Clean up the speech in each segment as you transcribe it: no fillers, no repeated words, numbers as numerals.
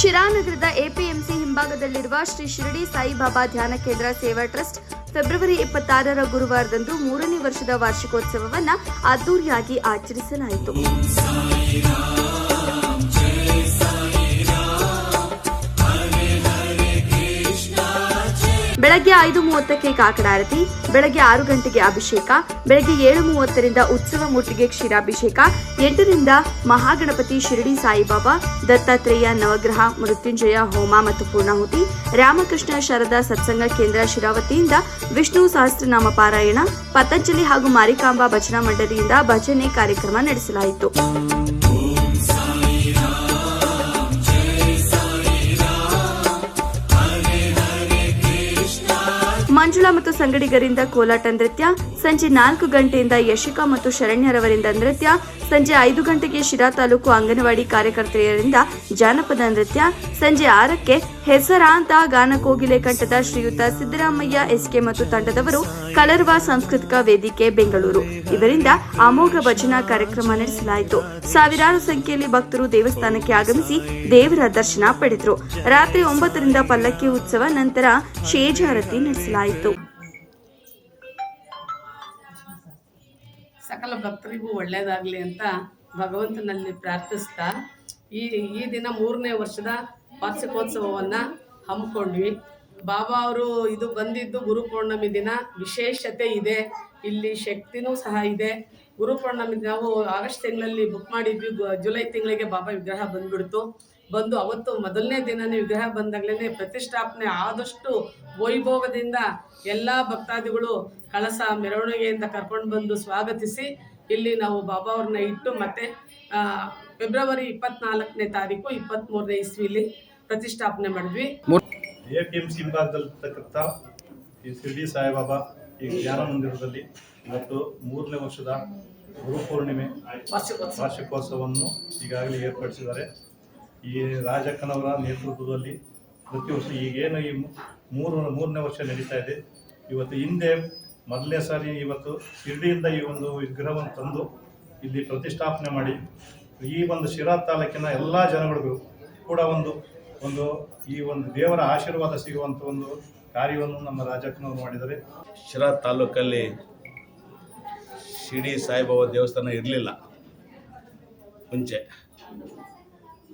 ಶಿರಾನಗರದ APMC ಹಿಂಭಾಗದಲ್ಲಿರುವ Shri Shirdi Saibaba ಧ್ಯಾನ ಕೇಂದ್ರ ಸೇವಾ ಟ್ರಸ್ಟ್ ಫೆಬ್ರವರಿ 26ರ ಗುರುವಾರದಂದು 3ನೇ ವರ್ಷದ ವಾರ್ಷಿಕೋತ್ಸವವನ್ನು ಅದ್ದೂರಿಯಾಗಿ ಆಚರಿಸಲಾಯಿತು. ಬೆಳಗ್ಗೆ 5:30ಕ್ಕೆ ಕಾಕಡಾರತಿ, ಬೆಳಗ್ಗೆ 6 ಗಂಟೆಗೆ ಅಭಿಷೇಕ, ಬೆಳಗ್ಗೆ 7:30ರಿಂದ ಉತ್ಸವ ಮೂರ್ತಿಗೆ ಕ್ಷೀರಾಭಿಷೇಕ, 8ರಿಂದ ಮಹಾಗಣಪತಿ ಶಿರಡಿ ಸಾಯಿಬಾಬಾ, ದತ್ತಾತ್ರೇಯ ನವಗ್ರಹ ಮೃತ್ಯುಂಜಯ ಹೋಮ ಮತ್ತು ಪೂರ್ಣಾಹುತಿ, ರಾಮಕೃಷ್ಣ ಶಾರದಾ ಸತ್ಸಂಗ ಕೇಂದ್ರ ಶಿರಾವತಿಯಿಂದ ವಿಷ್ಣು ಸಹಸ್ರನಾಮ ಪಾರಾಯಣ, ಪತಂಜಲಿ ಹಾಗೂ ಮಾರಿಕಾಂಬಾ ಭಜನಾ ಮಂಡಳಿಯಿಂದ ಭಜನೆ ಕಾರ್ಯಕ್ರಮ ನಡೆಸಲಾಯಿತು. ಮಂಜುಳಾ ಮತ್ತು ಸಂಗಡಿಗರಿಂದ ಕೋಲಾಟ ನೃತ್ಯ, ಸಂಜೆ 4 ಗಂಟೆಯಿಂದ ಯಶಿಕಾ ಮತ್ತು ಶರಣ್ಯರವರಿಂದ ನೃತ್ಯ, ಸಂಜೆ 5 ಗಂಟೆಗೆ ಶಿರಾ ತಾಲೂಕು ಅಂಗನವಾಡಿ ಕಾರ್ಯಕರ್ತೆಯರಿಂದ ಜಾನಪದ ನೃತ್ಯ, ಸಂಜೆ 6ಕ್ಕೆ ಹೆಸರಾಂತ ಗಾನ ಕೋಗಿಲೆ ಕಂಠದ ಶ್ರೀಯುತ ಸಿದ್ದರಾಮಯ್ಯ ಎಸ್ಕೆ ಮತ್ತು ತಂಡದವರು ಕಲರ್ವ ಸಾಂಸ್ಕೃತಿಕ ವೇದಿಕೆ ಬೆಂಗಳೂರು ಇವರಿಂದ ಅಮೋಘ ಭಜನಾ ಕಾರ್ಯಕ್ರಮ ನಡೆಸಲಾಯಿತು. ಸಾವಿರಾರು ಸಂಖ್ಯೆಯಲ್ಲಿ ಭಕ್ತರು ದೇವಸ್ಥಾನಕ್ಕೆ ಆಗಮಿಸಿ ದೇವರ ದರ್ಶನ ಪಡೆದರು. ರಾತ್ರಿ 9ರಿಂದ ಪಲ್ಲಕ್ಕಿ ಉತ್ಸವ, ನಂತರ ಶೇಜಾರತಿ ನಡೆಸಲಾಯಿತು. ಸಕಲ ಭಕ್ತರಿಗೂ ಒಳ್ಳೆಯದಾಗಲಿ ಅಂತ ಭಗವಂತನಲ್ಲಿ ಪ್ರಾರ್ಥಿಸ್ತಾ ಈ ದಿನ 3ನೇ ವರ್ಷದ ವಾರ್ಷಿಕೋತ್ಸವವನ್ನು ಹಮ್ಮಿಕೊಂಡ್ವಿ. ಬಾಬಾ ಅವರು ಇದು ಬಂದಿದ್ದು ಗುರುಪೌರ್ಣಮಿ ದಿನ. ವಿಶೇಷತೆ ಇದೆ, ಇಲ್ಲಿ ಶಕ್ತಿನೂ ಸಹ ಇದೆ. ಗುರುಪೌರ್ಣಮಿ ನಾವು ಆಗಸ್ಟ್ ತಿಂಗಳಲ್ಲಿ ಬುಕ್ ಮಾಡಿದ್ವಿ, ಜುಲೈ ತಿಂಗಳಿಗೆ ಬಾಬಾ ವಿಗ್ರಹ ಬಂದು ಅವತ್ತು ಮೊದಲನೇ ದಿನನೇ ವಿಗ್ರಹ ಬಂದಾಗಲೇ ಪ್ರತಿಷ್ಠಾಪನೆ ಆದಷ್ಟು ವೈಭೋಗದಿಂದ ಎಲ್ಲ ಭಕ್ತಾದಿಗಳು ಕಳಸ ಮೆರವಣಿಗೆಯಿಂದ ಕರ್ಕೊಂಡು ಬಂದು ಸ್ವಾಗತಿಸಿ ಇಲ್ಲಿ ನಾವು ಬಾಬಾ ಅವ್ರನ್ನ ಇಟ್ಟು ಮತ್ತೆ ಫೆಬ್ರವರಿ 24ನೇ ತಾರೀಕು 23ನೇ ಇಸ್ವಿಲಿ ಪ್ರತಿಷ್ಠಾಪನೆ ಮಾಡಿದ್ವಿ. ಎಪಿಎಂಸಿ ಹಿಂಭಾಗದಲ್ಲಿರ್ತಕ್ಕಂಥ ಈ ಶಿರಡಿ ಸಾಯಿಬಾಬಾ ಈ ಧ್ಯಾನ ಮಂದಿರದಲ್ಲಿ ಇವತ್ತು 3ನೇ ವರ್ಷದ ಗುರುಪೂರ್ಣಿಮೆ ವಾರ್ಷಿಕೋತ್ಸವವನ್ನು ಈಗಾಗಲೇ ಏರ್ಪಡಿಸಿದ್ದಾರೆ. ಈ ರಾಜಕ್ಕನವರ ನೇತೃತ್ವದಲ್ಲಿ ಪ್ರತಿ ವರ್ಷ ಈಗೇನು ಈ 3ನೇ ವರ್ಷ ನಡೀತಾ ಇದೆ. ಇವತ್ತು ಹಿಂದೆ ಮೊದಲನೇ ಸಾರಿ ಇವತ್ತು ಶಿರಡಿಯಿಂದ ಈ ಒಂದು ವಿಗ್ರಹವನ್ನು ತಂದು ಇಲ್ಲಿ ಪ್ರತಿಷ್ಠಾಪನೆ ಮಾಡಿ ಈ ಒಂದು ಶಿರಾ ತಾಲೂಕಿನ ಎಲ್ಲ ಜನಗಳಿಗೂ ಕೂಡ ಒಂದು ಈ ಒಂದು ದೇವರ ಆಶೀರ್ವಾದ ಸಿಗುವಂಥ ಒಂದು ಕಾರ್ಯವನ್ನು ನಮ್ಮ ರಾಜಕ್ಕನವರು ಮಾಡಿದ್ದಾರೆ. ಶಿರಾ ತಾಲೂಕಲ್ಲಿ ಶಿರಡಿ ಸಾಯಿಬಾಬಾ ದೇವಸ್ಥಾನ ಇರಲಿಲ್ಲ ಮುಂಚೆ.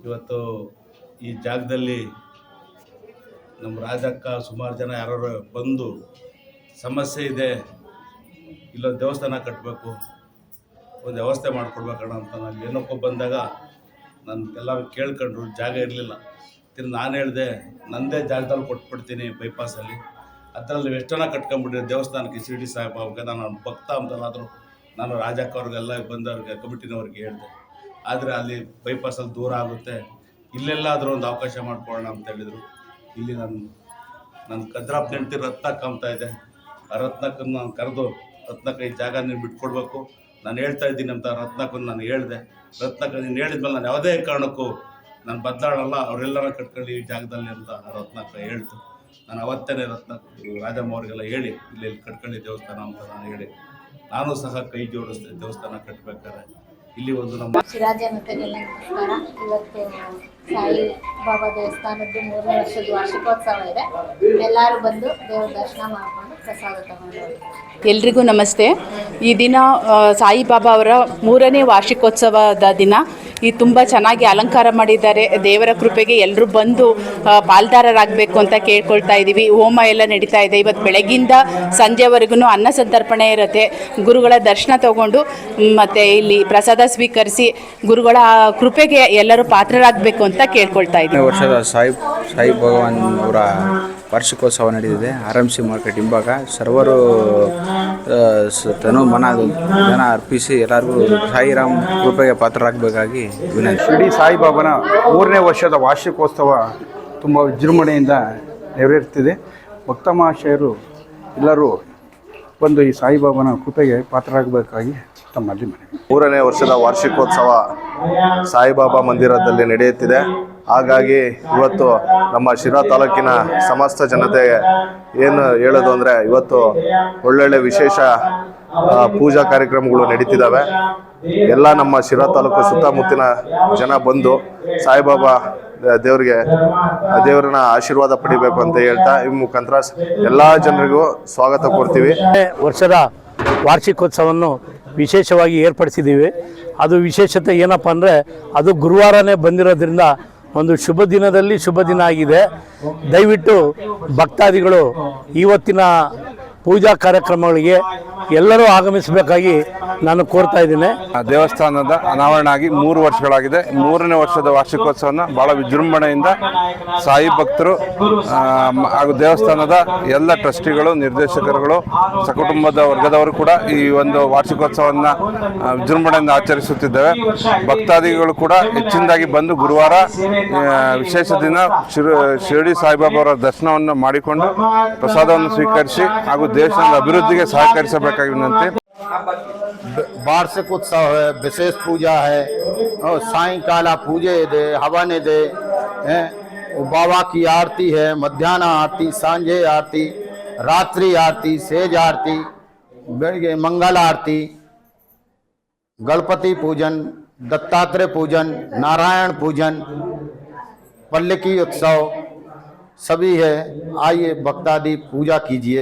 ಇವತ್ತು ಈ ಜಾಗದಲ್ಲಿ ನಮ್ಮ ರಾಜಕ್ಕ ಸುಮಾರು ಜನ ಯಾರು ಬಂದು ಸಮಸ್ಯೆ ಇದೆ, ಇಲ್ಲೊಂದು ದೇವಸ್ಥಾನ ಕಟ್ಟಬೇಕು, ಒಂದು ವ್ಯವಸ್ಥೆ ಮಾಡಿಕೊಡ್ಬೇಕಣ್ಣ ಅಂತ ನಾನು ಏನಕ್ಕೋ ಬಂದಾಗ ಎಲ್ಲರೂ ಕೇಳ್ಕೊಂಡ್ರು. ಜಾಗ ಇರಲಿಲ್ಲ. ನಾನು ಹೇಳಿದೆ ನನ್ನದೇ ಜಾಗದಲ್ಲಿ ಕೊಟ್ಬಿಡ್ತೀನಿ ಬೈಪಾಸಲ್ಲಿ, ಅದರಲ್ಲಿ ಎಷ್ಟು ಜನ ಕಟ್ಕೊಂಡ್ಬಿಟ್ಟಿದೆ ದೇವಸ್ಥಾನಕ್ಕೆ ಶಿರಡಿ ಸಾಯಿಬಾಬಾಗೆ. ನಾನು ಭಕ್ತ ಅಂತಲ್ಲಾದರೂ ನಾನು ರಾಜಕ್ಕ ಅವ್ರಿಗೆಲ್ಲ ಬಂದವ್ರಿಗೆ ಕಮಿಟಿನವ್ರಿಗೆ ಹೇಳಿದೆ. ಆದರೆ ಅಲ್ಲಿ ಬೈಪಾಸಲ್ಲಿ ದೂರ ಆಗುತ್ತೆ, ಇಲ್ಲೆಲ್ಲಾದರೂ ಒಂದು ಅವಕಾಶ ಮಾಡ್ಕೊಳ್ಳೋಣ ಅಂತ ಹೇಳಿದರು. ಇಲ್ಲಿ ನನ್ನ ಕದ್ರಾಪ್ ನೆಂಟಿ ರತ್ನ ಕಾಮ್ತಾ ಇದೆ. ಆ ರತ್ನಕ್ಕನ್ನು ನಾನು ಕರೆದು ರತ್ನಕ್ಕೆ ಈ ಜಾಗ ನೀನು ಬಿಟ್ಕೊಡ್ಬೇಕು ನಾನು ಹೇಳ್ತಾ ಇದ್ದೀನಿ ಅಂತ ರತ್ನಕ್ಕನ್ನು ನಾನು ಹೇಳಿದೆ. ರತ್ನಕ್ಕೆ ನೀನು ಹೇಳಿದ್ಮೇಲೆ ನಾನು ಯಾವುದೇ ಕಾರಣಕ್ಕೂ ನಾನು ಬದಲಾಡಲ್ಲ, ಅವರೆಲ್ಲರ ಕಟ್ಕೊಳ್ಳಿ ಈ ಜಾಗದಲ್ಲಿ ಅಂತ ರತ್ನಕ್ಕ ಹೇಳ್ತು. ನಾನು ಅವತ್ತೇ ರಾಜಮ್ಮ ಅವ್ರಿಗೆಲ್ಲ ಹೇಳಿ ಇಲ್ಲಿ ಕಟ್ಕೊಳ್ಳಿ ದೇವಸ್ಥಾನ ಅಂತ ನಾನು ಹೇಳಿ ನಾನು ಸಹ ಕೈ ಜೋಡಿಸ್ದೆ ದೇವಸ್ಥಾನ ಕಟ್ಟಬೇಕಾದ್ರೆ. ಇಲ್ಲಿ ಒಂದು ನಮ್ಮ ಶಿರಾ ಜನತೆಗೆಲ್ಲ ನಮಸ್ಕಾರ. ಇವತ್ತು ಸಾಯಿ ಬಾಬಾ ದೇವಸ್ಥಾನದ್ದು 3ನೇ ವರ್ಷದ ವಾರ್ಷಿಕೋತ್ಸವ ಇದೆ. ಎಲ್ಲರೂ ಬಂದು ದೇವರ ದರ್ಶನ ಮಾಡಿಕೊಂಡು ಪ್ರಸಾದ ತಗೊಂಡು. ಎಲ್ರಿಗೂ ನಮಸ್ತೆ. ಈ ದಿನ ಸಾಯಿಬಾಬಾ ಅವರ 3ನೇ ವಾರ್ಷಿಕೋತ್ಸವದ ದಿನ. ಈ ತುಂಬ ಚೆನ್ನಾಗಿ ಅಲಂಕಾರ ಮಾಡಿದ್ದಾರೆ. ದೇವರ ಕೃಪೆಗೆ ಎಲ್ಲರೂ ಬಂದು ಪಾಲ್ದಾರರಾಗಬೇಕು ಅಂತ ಕೇಳ್ಕೊಳ್ತಾ ಇದ್ದೀವಿ. ಹೋಮ ಎಲ್ಲ ನಡೀತಾ ಇದೆ. ಇವತ್ತು ಬೆಳಗ್ಗಿಂದ ಸಂಜೆವರೆಗೂ ಅನ್ನ ಸಂತರ್ಪಣೆ ಇರುತ್ತೆ. ಗುರುಗಳ ದರ್ಶನ ತಗೊಂಡು ಮತ್ತು ಇಲ್ಲಿ ಪ್ರಸಾದ ಸ್ವೀಕರಿಸಿ ಗುರುಗಳ ಕೃಪೆಗೆ ಎಲ್ಲರೂ ಪಾತ್ರರಾಗಬೇಕು ಅಂತ ಕೇಳ್ಕೊಳ್ತಾ ಇದ್ದೀವಿ. ವರ್ಷದ ಸಾಯಿ ಭಗವಾನ್ ಅವರ ವಾರ್ಷಿಕೋತ್ಸವ ನಡೆದಿದೆ. RMC ಮಾರ್ಕೆಟ್ ಹಿಂಭಾಗ ಸರ್ವರು ತನು ಮನ ಜನ ಅರ್ಪಿಸಿ ಎಲ್ಲರಿಗೂ ಸಾಯಿರಾಮ್ ಕೃಪೆಗೆ ಪಾತ್ರರಾಗಬೇಕಾಗಿ ವಿನಂತಿ. ಶಿರಡಿ ಸಾಯಿಬಾಬಾನ 3ನೇ ವರ್ಷದ ವಾರ್ಷಿಕೋತ್ಸವ ತುಂಬ ವಿಜೃಂಭಣೆಯಿಂದ ನೆರವೇರುತ್ತಿದೆ. ಭಕ್ತ ಮಹಾಶಯರು ಎಲ್ಲರೂ ಬಂದು ಈ ಸಾಯಿಬಾಬಾನ ಕೃಪೆಗೆ ಪಾತ್ರರಾಗಬೇಕಾಗಿ ತಮ್ಮಲ್ಲಿ ಮನವಿ. 3ನೇ ವರ್ಷದ ವಾರ್ಷಿಕೋತ್ಸವ ಸಾಯಿಬಾಬಾ ಮಂದಿರದಲ್ಲಿ ನಡೆಯುತ್ತಿದೆ. ಹಾಗಾಗಿ ಇವತ್ತು ನಮ್ಮ ಶಿರಾ ತಾಲೂಕಿನ ಸಮಸ್ತ ಜನತೆಗೆ ಏನು ಹೇಳೋದು ಅಂದರೆ ಇವತ್ತು ಒಳ್ಳೊಳ್ಳೆ ವಿಶೇಷ ಪೂಜಾ ಕಾರ್ಯಕ್ರಮಗಳು ನಡೀತಿದ್ದಾವೆ. ಎಲ್ಲ ನಮ್ಮ ಶಿರಾ ತಾಲೂಕು ಸುತ್ತಮುತ್ತಿನ ಜನ ಬಂದು ಸಾಯಿಬಾಬಾ ದೇವರನ್ನ ಆಶೀರ್ವಾದ ಪಡಿಬೇಕು ಅಂತ ಹೇಳ್ತಾ ಈ ಮುಖಾಂತರ ಎಲ್ಲ ಜನರಿಗೂ ಸ್ವಾಗತ ಕೊಡ್ತೀವಿ. ವರ್ಷದ ವಾರ್ಷಿಕೋತ್ಸವವನ್ನು ವಿಶೇಷವಾಗಿ ಏರ್ಪಡಿಸಿದ್ದೀವಿ. ಅದು ವಿಶೇಷತೆ ಏನಪ್ಪ ಅಂದರೆ ಅದು ಗುರುವಾರನೇ ಬಂದಿರೋದ್ರಿಂದ ಒಂದು ಶುಭ ದಿನದಲ್ಲಿ ಶುಭ ದಿನ ಆಗಿದೆ. ದಯವಿಟ್ಟು ಭಕ್ತಾದಿಗಳು ಇವತ್ತಿನ ಪೂಜಾ ಕಾರ್ಯಕ್ರಮಗಳಿಗೆ ಎಲ್ಲರೂ ಆಗಮಿಸಬೇಕಾಗಿ ನಾನು ಕೋರ್ತಾ ಇದ್ದೇನೆ. ದೇವಸ್ಥಾನದ ಅನಾವರಣ ಆಗಿ 3 ವರ್ಷಗಳಾಗಿದೆ. 3ನೇ ವರ್ಷದ ವಾರ್ಷಿಕೋತ್ಸವನ ಭಾಳ ವಿಜೃಂಭಣೆಯಿಂದ ಸಾಯಿ ಭಕ್ತರು ಹಾಗೂ ದೇವಸ್ಥಾನದ ಎಲ್ಲ ಟ್ರಸ್ಟಿಗಳು, ನಿರ್ದೇಶಕರುಗಳು, ಸಕುಟುಂಬದ ವರ್ಗದವರು ಕೂಡ ಈ ಒಂದು ವಾರ್ಷಿಕೋತ್ಸವವನ್ನು ವಿಜೃಂಭಣೆಯಿಂದ ಆಚರಿಸುತ್ತಿದ್ದೇವೆ. ಭಕ್ತಾದಿಗಳು ಕೂಡ ಹೆಚ್ಚಿನದಾಗಿ ಬಂದು ಗುರುವಾರ ವಿಶೇಷ ದಿನ ಶಿರಡಿ ಸಾಯಿಬಾಬಾ ಅವರ ದರ್ಶನವನ್ನು ಮಾಡಿಕೊಂಡು ಪ್ರಸಾದವನ್ನು ಸ್ವೀಕರಿಸಿ ಹಾಗೂ ದೇಶದ ಅಭಿವೃದ್ಧಿಗೆ ಸಹಕರಿಸಬೇಕಾಗಿ ವಿನಂತಿ. वार्षिक उत्सव है, विशेष पूजा है और सायंकाल पूजे दे हवन दे हैं, बाबा की आरती है, मध्याह्न आरती, सांझे आरती, रात्रि आरती, सेज आरती, मंगल आरती, गणपति पूजन, दत्तात्रेय पूजन, नारायण पूजन, पल्लकी उत्सव सभी है. आइए भक्तादि पूजा कीजिए.